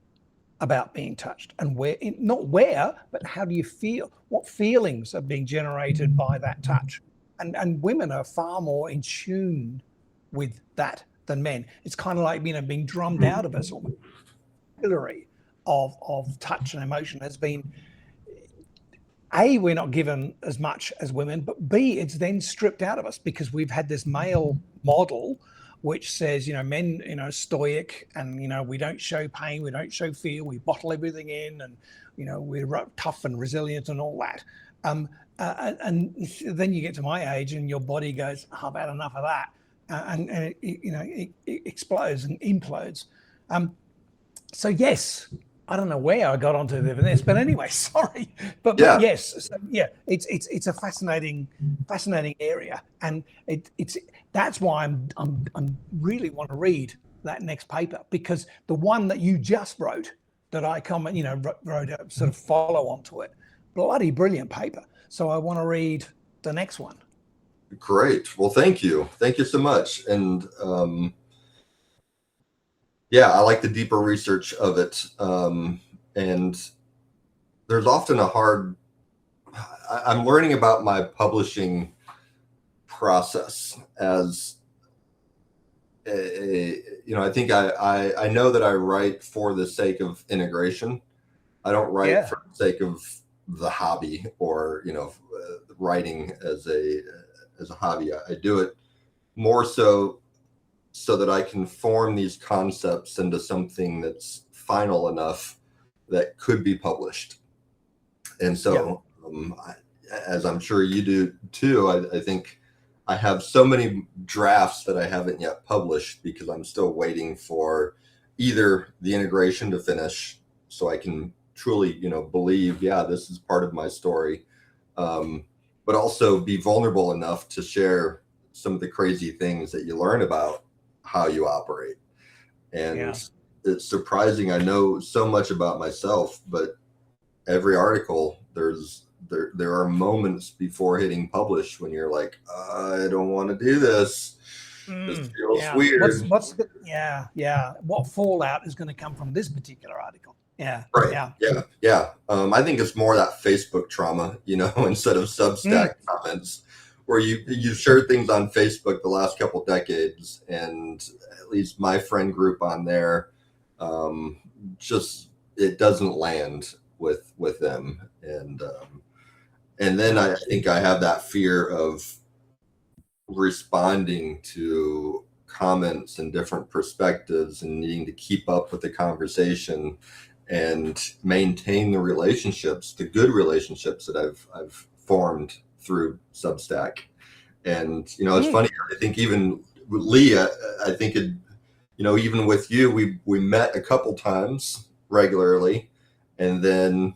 A: about being touched, and where, not where, but how do you feel? What feelings are being generated by that touch? And women are far more in tune with that than men. It's kind of like being drummed out of us. Almost. Of touch and emotion has been, A, we're not given as much as women, but B, it's then stripped out of us because we've had this male model which says, men, stoic, and, we don't show pain, we don't show fear, we bottle everything in, and, we're tough and resilient and all that. And then you get to my age and your body goes, I've had enough of that. And it explodes and implodes. So yes, I don't know where I got onto this, but anyway, sorry. But yes, so it's a fascinating area, and that's why I'm really want to read that next paper, because the one that you just wrote, that I wrote a sort of follow on to it, bloody brilliant paper. So I want to read the next one.
B: Great. Well, thank you so much. And I like the deeper research of it. And there's often I'm learning about my publishing process as I think I know that I write for the sake of integration. I don't write for the sake of the hobby or, writing as a hobby. I do it more so that I can form these concepts into something that's final enough that could be published. And so, as I'm sure you do too, I think I have so many drafts that I haven't yet published because I'm still waiting for either the integration to finish so I can truly, believe, this is part of my story, but also be vulnerable enough to share some of the crazy things that you learn about how you operate. And
A: Yeah.
B: it's surprising. I know so much about myself, but every article, there are moments before hitting publish when you're like, I don't want to do this. This feels
A: Yeah.
B: weird.
A: Yeah. What fallout is going to come from this particular article? Yeah.
B: Right.
A: Yeah.
B: Yeah. I think it's more that Facebook trauma, instead of Substack comments, where you share things on Facebook the last couple decades, and at least my friend group on there, just it doesn't land with them, and then I think I have that fear of responding to comments and different perspectives and needing to keep up with the conversation and maintain the relationships, the good relationships that I've formed through Substack. And it's funny. I think even Lee, I think it, even with you, we met a couple times regularly, and then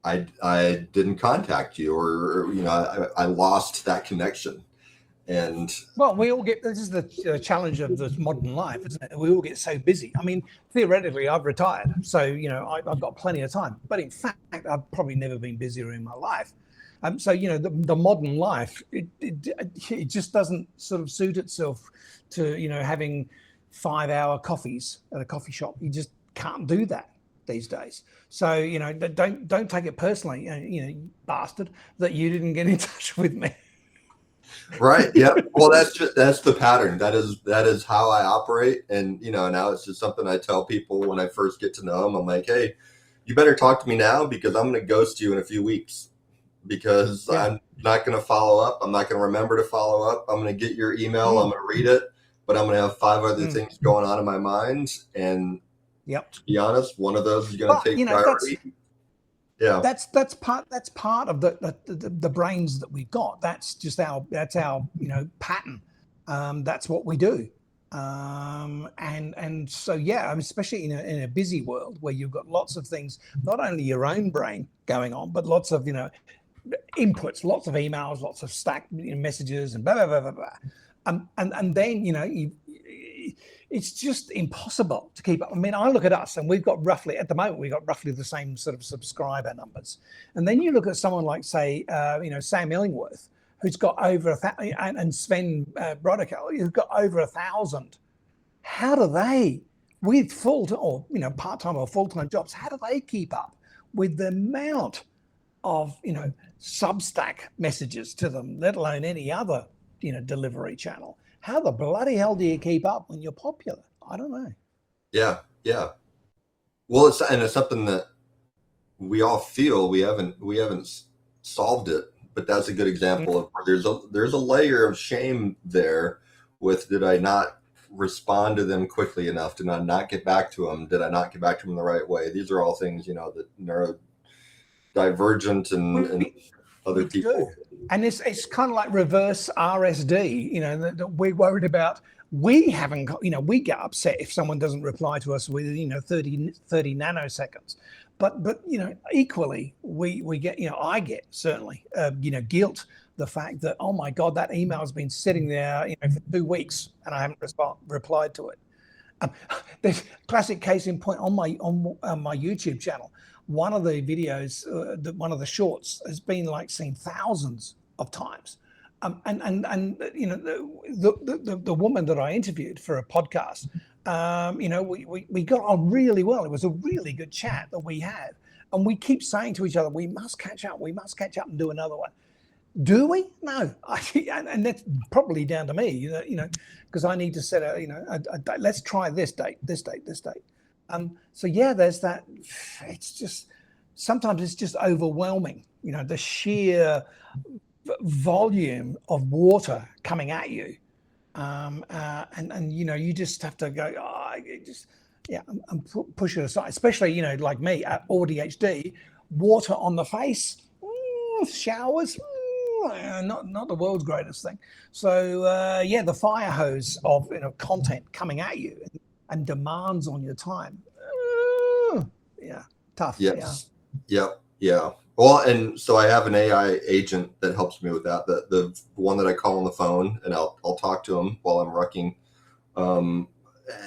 B: I didn't contact you, or I lost that connection. And
A: well, we all get, this is the challenge of this modern life, isn't it? We all get so busy. I mean, theoretically, I've retired, so I've got plenty of time. But in fact, I've probably never been busier in my life. So the modern life, it just doesn't sort of suit itself to having 5-hour coffees at a coffee shop. You just can't do that these days. So don't take it personally, you bastard, that you didn't get in touch with me.
B: Right. Yeah. Well, that's the pattern. That is how I operate. And, now it's just something I tell people when I first get to know them. I'm like, hey, you better talk to me now, because I'm going to ghost you in a few weeks, because I'm not going to follow up. I'm not going to remember to follow up. I'm going to get your email. I'm going to read it, but I'm going to have 5 other things going on in my mind. And to be honest, one of those is going to take priority.
A: That's part of the brains that we've got. That's our pattern. That's what we do. And so especially in a busy world where you've got lots of things, not only your own brain going on, but lots of inputs, lots of emails, lots of stacked messages, and blah blah blah blah blah. And then it's just impossible to keep up. I mean, I look at us, and we've got roughly the same sort of subscriber numbers. And then you look at someone like, say, Sam Illingworth, who's got over and Sven Brodickel, who's got over 1,000. How do they, with part-time or full-time jobs, how do they keep up with the amount of Substack messages to them, let alone any other delivery channel? How the bloody hell do you keep up when you're popular? I don't know. Yeah.
B: Well, it's something that we all feel. We haven't solved it, but that's a good example of where there's a layer of shame there. With, did I not respond to them quickly enough? Did I not get back to them? Did I not get back to them the right way? These are all things that neurodivergent and other people.
A: And it's kind of like reverse RSD, that we're worried about. We haven't got, we get upset if someone doesn't reply to us within 30 nanoseconds. But equally, we get, I get certainly, guilt, the fact that, oh my God, that email has been sitting there, for 2 weeks and I haven't replied to it. There's classic case in point on my YouTube channel. One of the videos, one of the shorts, has been seen thousands of times, and the woman that I interviewed for a podcast, we got on really well. It was a really good chat that we had, and we keep saying to each other, we must catch up and do another one. Do we? No, and that's probably down to me, because I need to set a let's try this date. So there's that. It's just sometimes it's just overwhelming. The sheer volume of water coming at you, and you just have to go. And push it aside. Especially like me at ADHD, water on the face, showers. Not the world's greatest thing. So the fire hose of content coming at you and demands on your time. Tough.
B: Yes. Yeah. Well, and so I have an AI agent that helps me with that. The one that I call on the phone, and I'll talk to him while I'm rucking.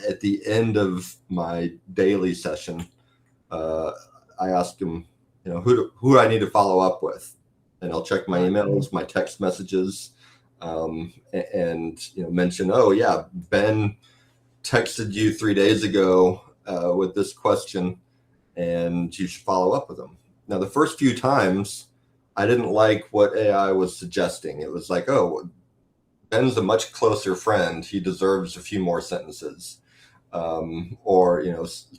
B: At the end of my daily session, I ask him, who do I need to follow up with? And I'll check my emails, my text messages, and mention, oh yeah, Ben texted you 3 days ago with this question, and you should follow up with them. Now, the first few times, I didn't like what AI was suggesting. It was like, oh, Ben's a much closer friend. He deserves a few more sentences. Or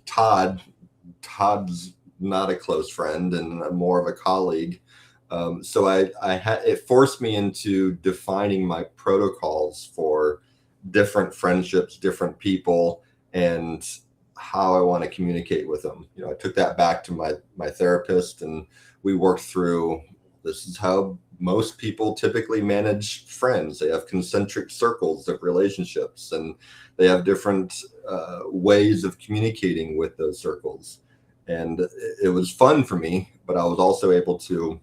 B: Todd's not a close friend and more of a colleague. So it forced me into defining my protocols for different friendships, different people, and how I want to communicate with them. I took that back to my therapist, and we worked through, this is how most people typically manage friends. They have concentric circles of relationships, and they have different ways of communicating with those circles. And it was fun for me, but I was also able to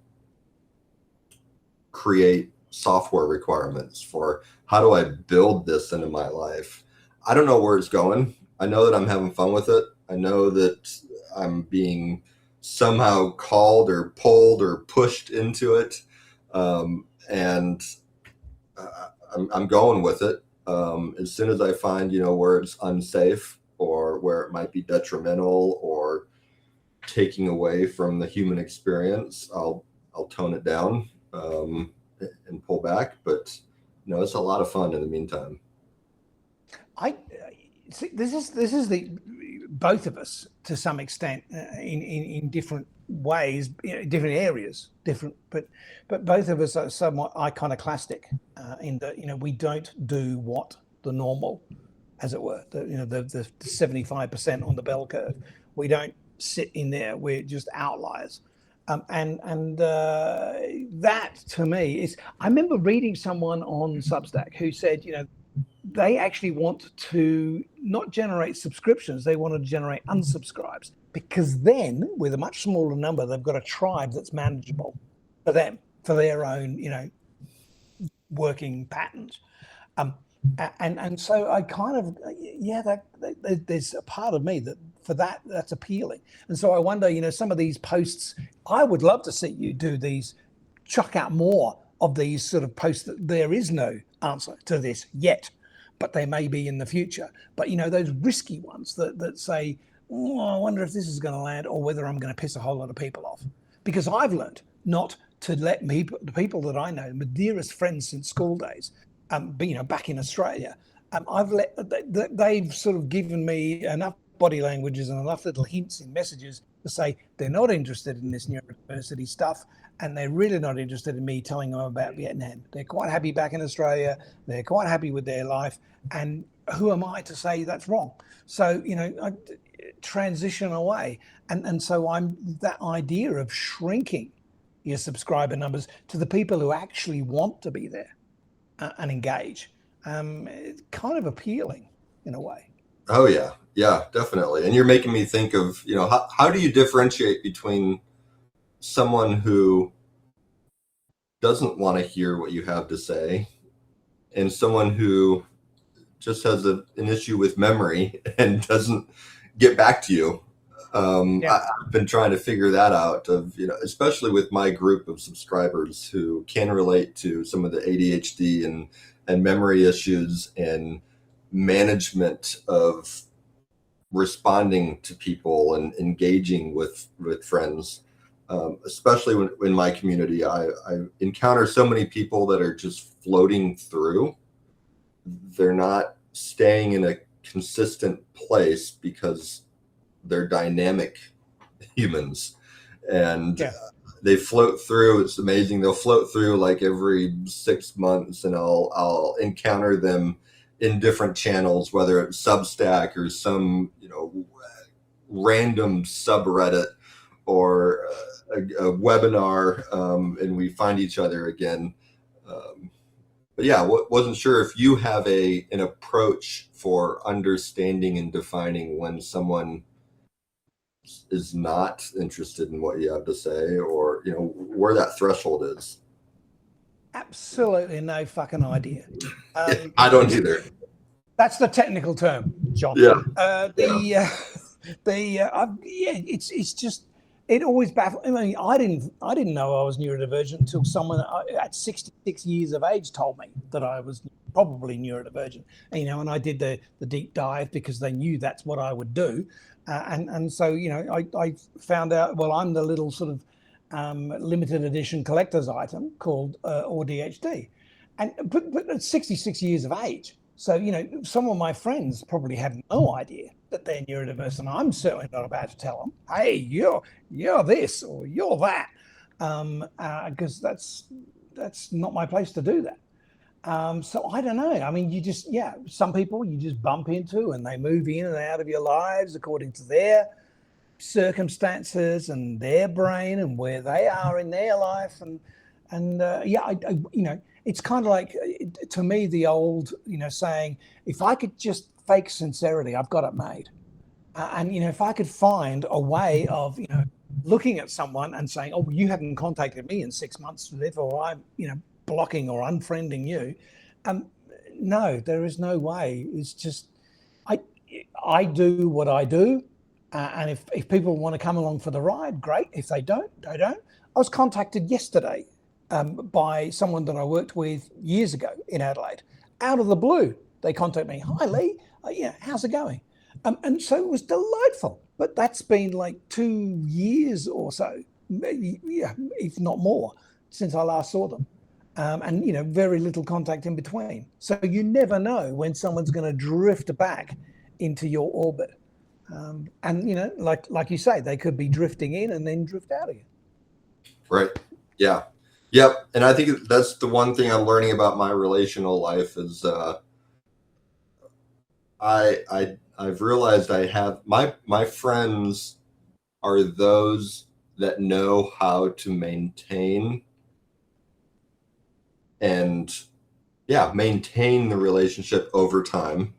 B: create software requirements for how do I build this into my life. I don't know where it's going. I know that I'm having fun with it. I know that I'm being somehow called or pulled or pushed into it. And I'm going with it. As soon as I find, where it's unsafe or where it might be detrimental or taking away from the human experience, I'll tone it down and pull back. But it's a lot of fun in the meantime.
A: I see. This is the both of us to some extent in different ways, different areas, but both of us are somewhat iconoclastic in that we don't do what the normal, as it were, the 75% on the bell curve. We don't sit in there. We're just outliers. And that to me is, I remember reading someone on Substack who said, they actually want to not generate subscriptions. They want to generate unsubscribes, because then with a much smaller number, they've got a tribe that's manageable for them, for their own, working patterns. And so I kind of, there's a part of me that for that's appealing. And so I wonder, some of these posts, I would love to see you do these, chuck out more of these sort of posts that there is no answer to this yet, but they may be in the future. But, those risky ones that say, oh, I wonder if this is going to land, or whether I'm going to piss a whole lot of people off. Because I've learned not to let the people that I know, my dearest friends since school days, back in Australia, they've sort of given me enough body languages and enough little hints in messages to say they're not interested in this neurodiversity stuff, and they're really not interested in me telling them about Vietnam. They're quite happy back in Australia. They're quite happy with their life. And who am I to say that's wrong? So, I transition away. And so I'm that idea of shrinking your subscriber numbers to the people who actually want to be there and engage. It's kind of appealing in a way.
B: Oh yeah. Yeah, definitely. And you're making me think of, how do you differentiate between someone who doesn't want to hear what you have to say and someone who just has an issue with memory and doesn't get back to you? I've been trying to figure that out, especially with my group of subscribers who can relate to some of the ADHD and memory issues and management of responding to people and engaging with friends. Especially in my community, I encounter so many people that are just floating through. They're not staying in a consistent place because they're dynamic humans, and they float through. It's amazing. They'll float through like every 6 months, and I'll encounter them in different channels, whether it's Substack or some random subreddit or a webinar, and we find each other again. But yeah, wasn't sure if you have an approach for understanding and defining when someone is not interested in what you have to say, or where that threshold is.
A: Absolutely no fucking idea.
B: I don't either.
A: That's the technical term, John.
B: Yeah.
A: It's just, it always baffled. I mean, I didn't know I was neurodivergent until someone at 66 years of age told me that I was probably neurodivergent. And, and I did the deep dive because they knew that's what I would do. And so, I found out, well, I'm the little sort of limited edition collector's item called ADHD. But at 66 years of age. So, some of my friends probably have no idea that they're neurodiverse, and I'm certainly not about to tell them, hey, you're this or you're that, because that's not my place to do that. So I don't know. I mean, some people you just bump into and they move in and out of your lives according to their circumstances and their brain and where they are in their life. It's kind of like, to me, the old, saying, if I could just fake sincerity, I've got it made. If I could find a way of, looking at someone and saying, oh, you haven't contacted me in 6 months, therefore I'm, blocking or unfriending you. No, there is no way. It's just, I do what I do. And if people want to come along for the ride, great. If they don't, they don't. I was contacted yesterday by someone that I worked with years ago in Adelaide. Out of the blue, they contacted me. Hi, Lee. How's it going? And so it was delightful. But that's been like 2 years or so, if not more, since I last saw them. Very little contact in between. So you never know when someone's going to drift back into your orbit. Like you say, they could be drifting in and then drift out again.
B: Right. Yeah. Yep. And I think that's the one thing I'm learning about my relational life is I've realized I have my friends are those that know how to maintain the relationship over time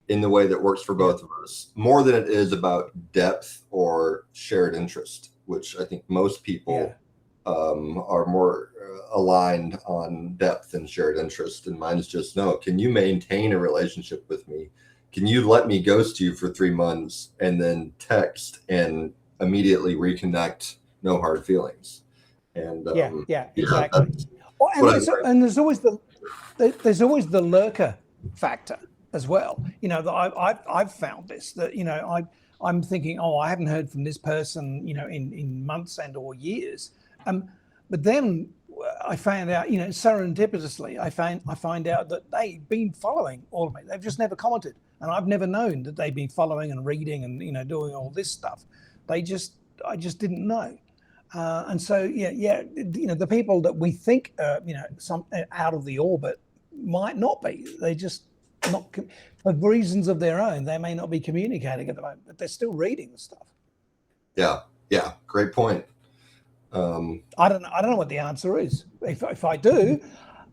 B: in the way that works for both of us, more than it is about depth or shared interest, which I think most people are more aligned on depth and shared interest. And mine's just, no, can you maintain a relationship with me? Can you let me ghost you for 3 months and then text and immediately reconnect? No hard feelings. And
A: exactly. And there's always the lurker factor as well. I've found this, that I'm thinking, oh, I haven't heard from this person, in months and or years. But then I found out, serendipitously, I find out that they've been following all of me. They've just never commented, and I've never known that they've been following and reading and doing all this stuff. I just didn't know. And so the people that we think some out of the orbit might not be. They just not for reasons of their own. They may not be communicating at the moment, but they're still reading the stuff.
B: Yeah, great point.
A: I don't know what the answer is. If I do,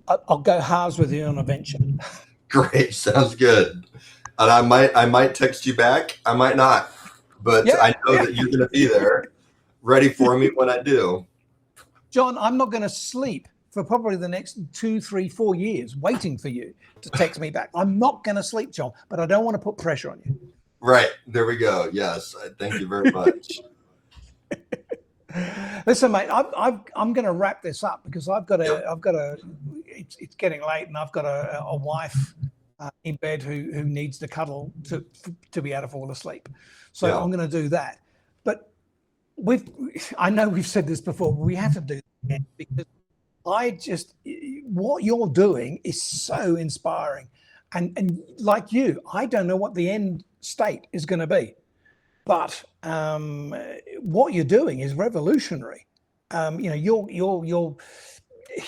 A: I'll go halves with you on a venture.
B: Great, sounds good. And I might text you back. I might not, but I know that you're going to be there, ready for me when I do.
A: John, I'm not going to sleep for probably the next 2, 3, 4 years, waiting for you to text me back. I'm not going to sleep, John, but I don't want to put pressure on you.
B: Right, there we go. Yes, thank you very much.
A: Listen, mate, I'm going to wrap this up because it's getting late and I've got a wife in bed who needs to cuddle to be able to fall asleep. So I'm going to do that. But I know we've said this before, but we have to do it again because what you're doing is so inspiring. And like you, I don't know what the end state is going to be. But what you're doing is revolutionary.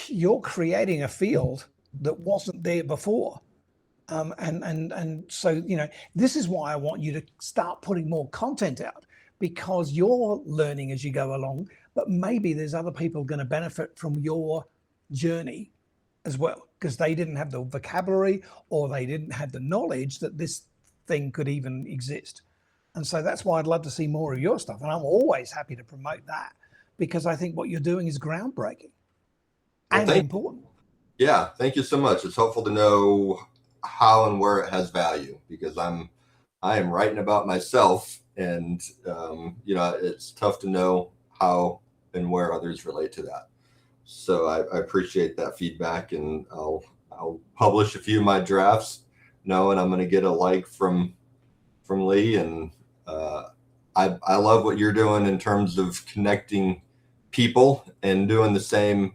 A: You're creating a field that wasn't there before, and so this is why I want you to start putting more content out because you're learning as you go along. But maybe there's other people going to benefit from your journey as well because they didn't have the vocabulary or they didn't have the knowledge that this thing could even exist. And so that's why I'd love to see more of your stuff. And I'm always happy to promote that because I think what you're doing is groundbreaking and important.
B: Yeah, thank you so much. It's helpful to know how and where it has value, because I am writing about myself, and it's tough to know how and where others relate to that. So I appreciate that feedback, and I'll publish a few of my drafts, knowing I'm going to get a like from Lee, and I love what you're doing in terms of connecting people and doing the same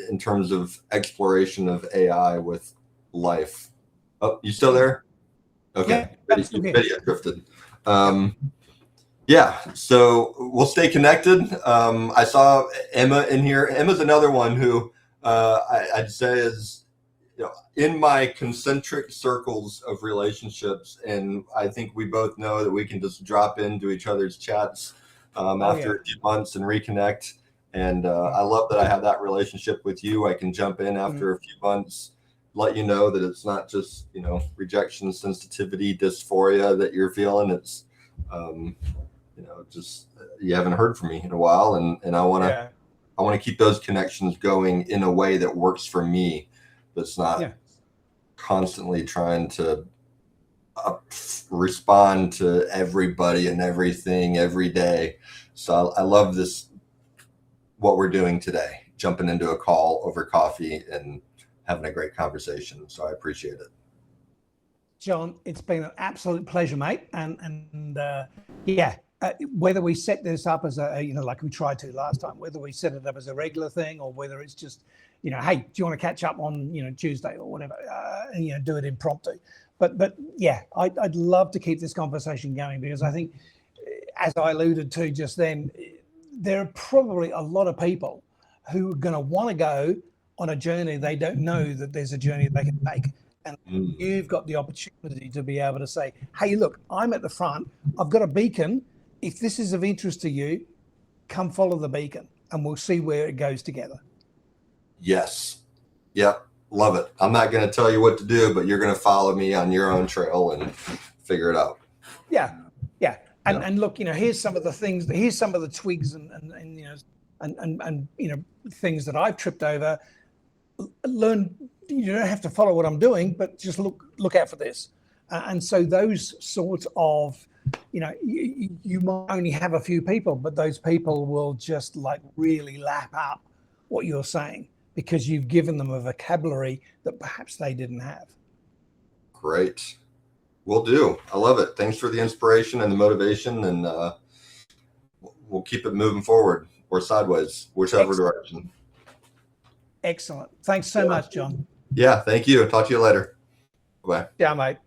B: in terms of exploration of AI with life. Oh, you still there? Okay,
A: Yeah,
B: video drifted. Yeah, so we'll stay connected. I saw Emma in here. Emma's another one who I'd say is, in my concentric circles of relationships, and I think we both know that we can just drop into each other's chats after a few months and reconnect. And I love that I have that relationship with you. I can jump in after a few months, let you know that it's not just, rejection, sensitivity, dysphoria that you're feeling. It's just you haven't heard from me in a while, and I want to keep those connections going in a way that works for me, that's not constantly trying to respond to everybody and everything every day. So I love this, what we're doing today, jumping into a call over coffee and having a great conversation. So I appreciate it.
A: John, it's been an absolute pleasure, mate. And whether we set this up as like we tried to last time, whether we set it up as a regular thing, or whether it's just, hey, do you want to catch up on, Tuesday or whatever, and, do it impromptu. But yeah, I'd love to keep this conversation going, because I think, as I alluded to just then, there are probably a lot of people who are going to want to go on a journey. They don't know that there's a journey they can take. And you've got the opportunity to be able to say, hey, look, I'm at the front. I've got a beacon. If this is of interest to you, come follow the beacon, and we'll see where it goes together.
B: Yes. Yep. Love it. I'm not going to tell you what to do, but you're going to follow me on your own trail and figure it out.
A: Yeah. Yeah. And look, here's some of the things, here's some of the twigs and things that I've tripped over. Learn, you don't have to follow what I'm doing, but just look out for this. And so those sorts of, you might only have a few people, but those people will just like really lap up what you're saying, because you've given them a vocabulary that perhaps they didn't have.
B: Great. Will do. I love it. Thanks for the inspiration and the motivation, and we'll keep it moving forward or sideways, whichever direction.
A: Excellent. Thanks so much, John.
B: Yeah, thank you. Talk to you later. Bye.
A: Yeah, mate.